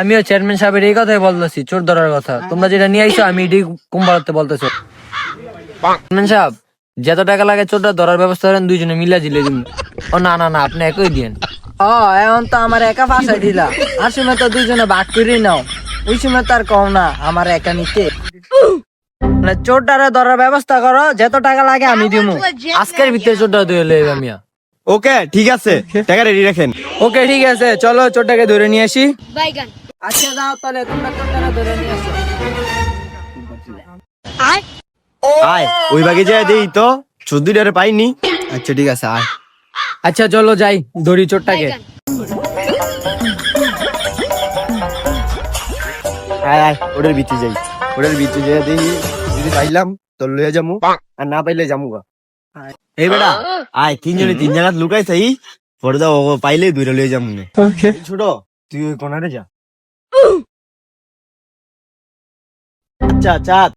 আমিও চেয়ারম্যান সাহেবের এই কথাই বলতেছি, চোর ধরার কথা। তোমরা যেটা নিয়ে আইছো আমি এটাই কুম্বালাতে বলতেছো। চেয়ারম্যান সাহেব, যত টাকা লাগে চোরটা ধরার ব্যবস্থা করেন, দুইজনে মিলা জিলে দিন। ও না না না, আপনি একই দিন। এখন তো আমার একা ফাঁসাই দিলা, আর সময় তো দুইজনে ভাগ করে নাও। ওই সময় তো আর কম না আমার একা নিতে। চোরটারে ধরার ব্যবস্থা করো, যত টাকা লাগে আমি দিমু। আজকের ভিতরে চোরটা ধরে লইবা মিয়া। ওকে ঠিক আছে, টাকা রেডি রাখেন। ওকে ঠিক আছে, চলো চোরটাকে ধরে নিয়ে আসি। আচ্ছা যাও তাহলে, তোমরা চোরটাকে ধরে নিয়ে আসো। আয় ওই বাগে যায় দেই তো, 14টারে পাইনি। আচ্ছা ঠিক আছে আয়। আচ্ছা চলো যাই, ধরি চোরটাকে। আয় আয় ওটার ভিতরে যাই, ওটার ভিতরে যাই দেই, যদি পাইলাম তোর লইয়া যামু, আর না পাইলে যামু গা। এই বেটা আয়, তিনজনে তিন জায়গা লুকাইছে, পরে দাও পাইলে দুইটা লইয়া যামু। ছোট তুই ওই কোনারে যা। আচ্ছা আচ্ছা